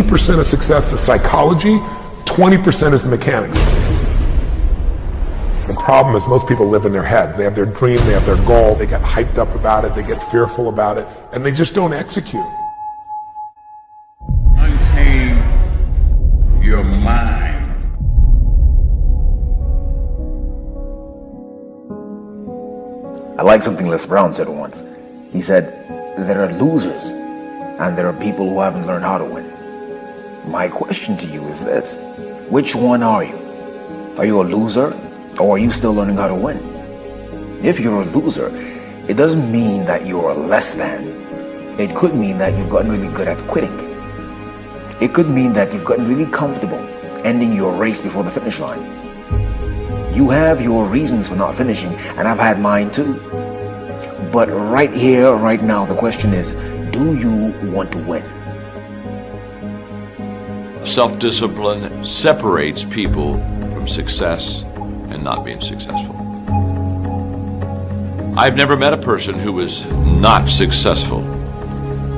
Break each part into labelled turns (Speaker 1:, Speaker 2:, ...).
Speaker 1: 80% of success is psychology, 20% is the mechanics. The problem is most people live in their heads. They have their dream, they have their goal, they get hyped up about it, they get fearful about it, and they just don't execute.
Speaker 2: Unchain your mind.
Speaker 3: I like something Les Brown said once. He said, there are losers and there are people who haven't learned how to win. My question to you is this: which one are you? Are you a loser, or are you still learning how to win? If you're a loser, it doesn't mean that you're less than. It could mean that you've gotten really good at quitting. It could mean that you've gotten really comfortable ending your race before the finish line. You have your reasons for not finishing, and I've had mine too. But right here, right now, the question is, do you want to win?
Speaker 4: Self-discipline separates people from success and not being successful. I've never met a person who was not successful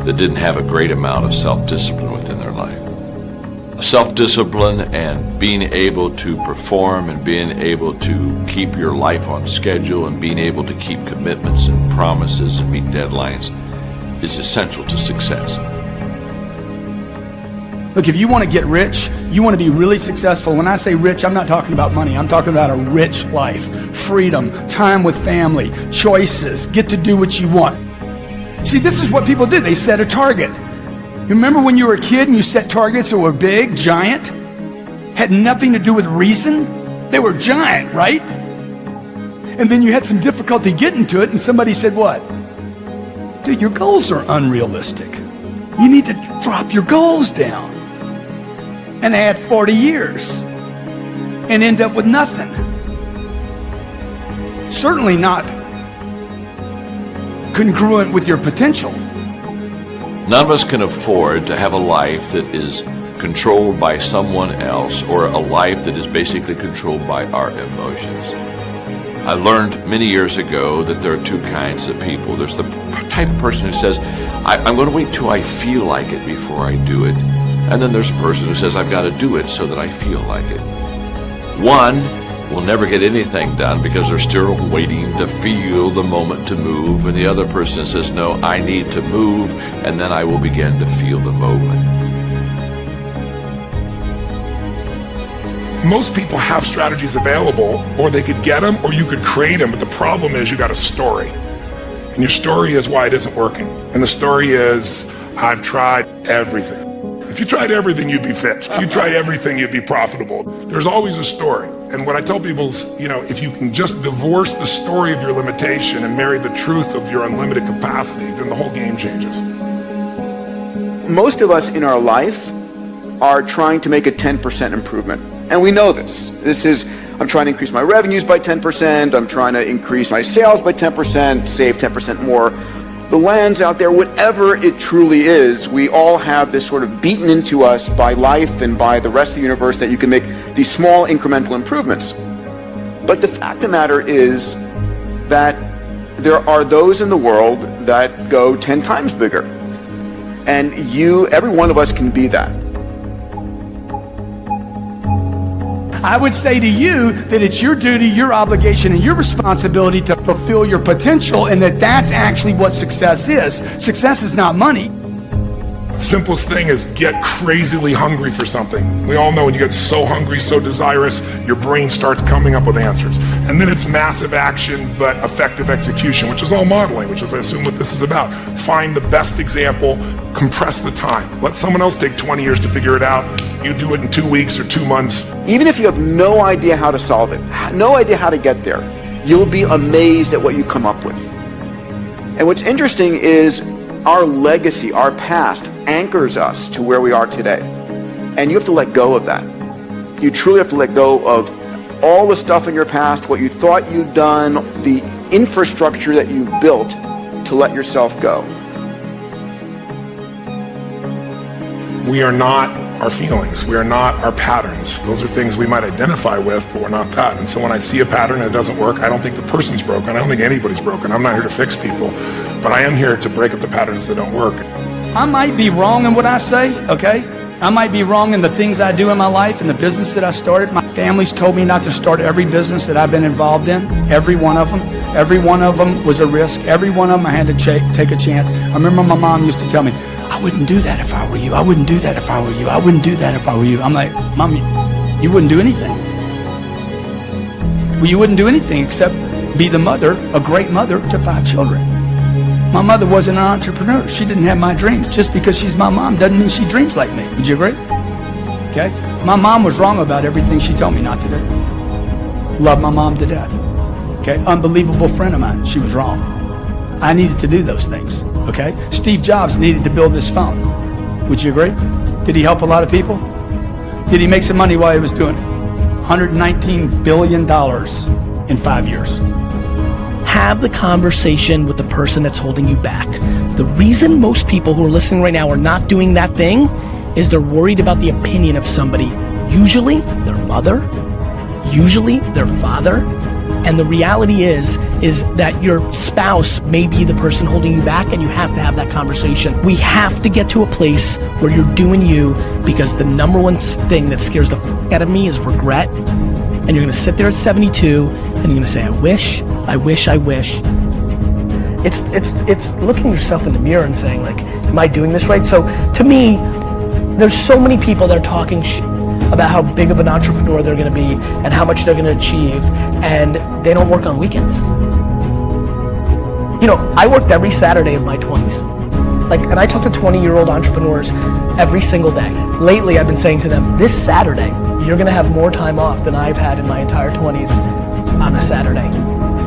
Speaker 4: that didn't have a great amount of self-discipline within their life. Self-discipline and being able to perform and being able to keep your life on schedule and being able to keep commitments and promises and meet deadlines is essential to success.
Speaker 5: Look, if you want to get rich, you want to be really successful. When I say rich, I'm not talking about money. I'm talking about a rich life, freedom, time with family, choices, get to do what you want. See, this is what people do. They set a target. You remember when you were a kid and you set targets that were big, giant, had nothing to do with reason? They were giant, right? And then you had some difficulty getting to it and somebody said what? Dude, your goals are unrealistic. You need to drop your goals down and add 40 years and end up with nothing. Certainly not congruent with your potential.
Speaker 4: None of us can afford to have a life that is controlled by someone else, or a life that is basically controlled by our emotions. I learned many years ago that there are two kinds of people. There's the type of person who says, I'm going to wait till I feel like it before I do it. And then there's a person who says, I've got to do it so that I feel like it. One will never get anything done because they're still waiting to feel the moment to move. And the other person says, no, I need to move, and then I will begin to feel the moment.
Speaker 1: Most people have strategies available, or they could get them, or you could create them, but the problem is you got a story. And your story is why it isn't working. And the story is, I've tried everything. If you tried everything, you'd be fit. If you tried everything, you'd be profitable. There's always a story. And what I tell people is, if you can just divorce the story of your limitation and marry the truth of your unlimited capacity, then the whole game changes.
Speaker 6: Most of us in our life are trying to make a 10% improvement. And we know this. This is, I'm trying to increase my revenues by 10%, I'm trying to increase my sales by 10%, save 10% more. The lands out there, whatever it truly is, we all have this sort of beaten into us by life and by the rest of the universe that you can make these small incremental improvements. But the fact of the matter is that there are those in the world that go 10 times bigger. And every one of us can be that.
Speaker 5: I would say to you that it's your duty, your obligation, and your responsibility to fulfill your potential, and that's actually what success is. Success is not money.
Speaker 1: The simplest thing is get crazily hungry for something. We all know when you get so hungry, so desirous, your brain starts coming up with answers. And then it's massive action, but effective execution, which is all modeling, which is, I assume, what this is about. Find the best example, compress the time. Let someone else take 20 years to figure it out. You do it in 2 weeks or 2 months.
Speaker 6: Even if you have no idea how to solve it, no idea how to get there, you'll be amazed at what you come up with. And what's interesting is our legacy, our past, anchors us to where we are today. And you have to let go of that. You truly have to let go of all the stuff in your past, what you thought you'd done, the infrastructure that you built to let yourself go.
Speaker 1: We are not our feelings. We are not our patterns. Those are things we might identify with, but we're not that. And so when I see a pattern and it doesn't work, I don't think the person's broken. I don't think anybody's broken. I'm not here to fix people, but I am here to break up the patterns that don't work.
Speaker 5: I might be wrong in what I say, okay? I might be wrong in the things I do in my life and the business that I started. My family's told me not to start every business that I've been involved in, every one of them. Every one of them was a risk. Every one of them I had to take a chance. I remember my mom used to tell me, I wouldn't do that if I were you. I wouldn't do that if I were you. I wouldn't do that if I were you. I'm like, Mom, you wouldn't do anything. Well, you wouldn't do anything except be the mother, a great mother to 5 children. My mother wasn't an entrepreneur. She didn't have my dreams. Just because she's my mom doesn't mean she dreams like me. Would you agree? Okay? My mom was wrong about everything she told me not to do. Love my mom to death. Okay? Unbelievable friend of mine. She was wrong. I needed to do those things. Okay? Steve Jobs needed to build this phone. Would you agree? Did he help a lot of people? Did he make some money while he was doing it? $119 billion in 5 years.
Speaker 7: Have the conversation with the person that's holding you back. The reason most people who are listening right now are not doing that thing is they're worried about the opinion of somebody, usually their mother, usually their father. And the reality is that your spouse may be the person holding you back, and you have to have that conversation. We have to get to a place where you're doing you, because the number one thing that scares the f*** out of me is regret. And you're gonna sit there at 72 and you're gonna say, I wish. It's looking yourself in the mirror and saying, like, am I doing this right? So to me, there's so many people that are talking about how big of an entrepreneur they're gonna be and how much they're gonna achieve, and they don't work on weekends. You know, I worked every Saturday of my 20s. And I talk to 20-year-old entrepreneurs every single day. Lately, I've been saying to them, this Saturday, you're gonna have more time off than I've had in my entire 20s on a Saturday.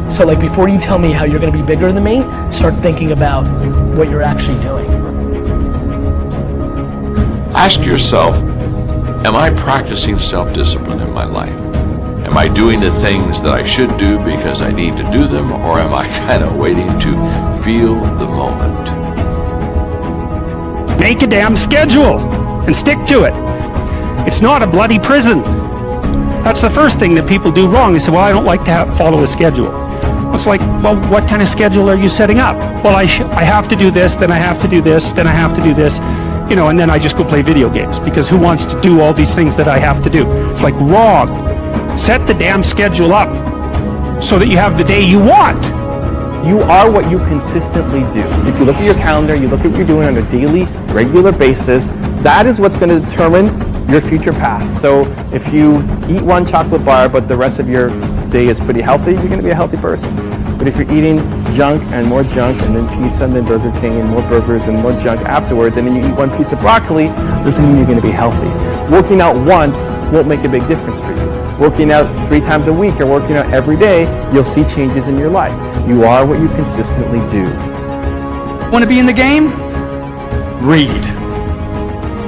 Speaker 7: So before you tell me how you're gonna be bigger than me, start thinking about what you're actually doing.
Speaker 4: Ask yourself, am I practicing self-discipline in my life? Am I doing the things that I should do because I need to do them, or am I kind of waiting to feel the moment?
Speaker 8: Make a damn schedule and stick to it. It's not a bloody prison. That's the first thing that people do wrong. They say, well, I don't like to follow a schedule. It's like, well, what kind of schedule are you setting up? Well, I have to do this, then I have to do this, then I have to do this, and then I just go play video games, because who wants to do all these things that I have to do? It's like, wrong. Set the damn schedule up so that you have the day you want.
Speaker 9: You are what you consistently do. If you look at your calendar, you look at what you're doing on a daily, regular basis, that is what's going to determine your future path. So if you eat one chocolate bar, but the rest of your day is pretty healthy, you're going to be a healthy person. But if you're eating junk and then pizza and then Burger King and more burgers and more junk afterwards, and then you eat one piece of broccoli, doesn't mean you're going to be healthy. Working out once won't make a big difference for you. Working out 3 times a week or working out every day, you'll see changes in your life. You are what you consistently do.
Speaker 5: Want to be in the game? Read.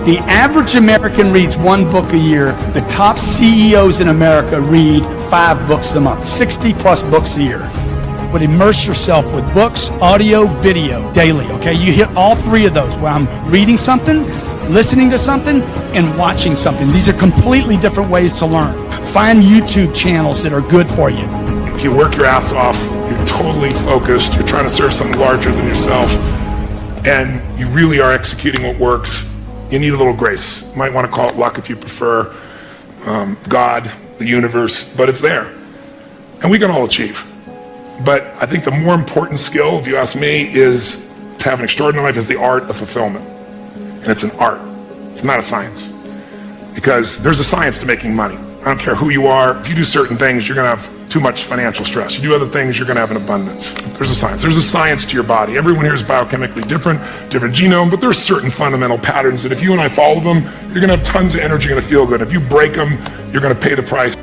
Speaker 5: The average American reads 1 book a year. The top CEOs in America read 5 books a month, 60 plus books a year. But immerse yourself with books, audio, video, daily, okay? You hit all 3 of those, where I'm reading something, listening to something, and watching something. These are completely different ways to learn. Find YouTube channels that are good for you.
Speaker 1: If you work your ass off, you're totally focused, you're trying to serve something larger than yourself, and you really are executing what works, you need a little grace. You might want to call it luck if you prefer, God, the universe, but it's there. And we can all achieve. But I think the more important skill, if you ask me, is to have an extraordinary life, is the art of fulfillment. And it's an art. It's not a science. Because there's a science to making money. I don't care who you are. If you do certain things, you're going to have too much financial stress. You do other things, you're going to have an abundance. There's a science. There's a science to your body. Everyone here is biochemically different genome, but there's certain fundamental patterns that if you and I follow them, you're going to have tons of energy, you're going to feel good. If you break them, you're going to pay the price.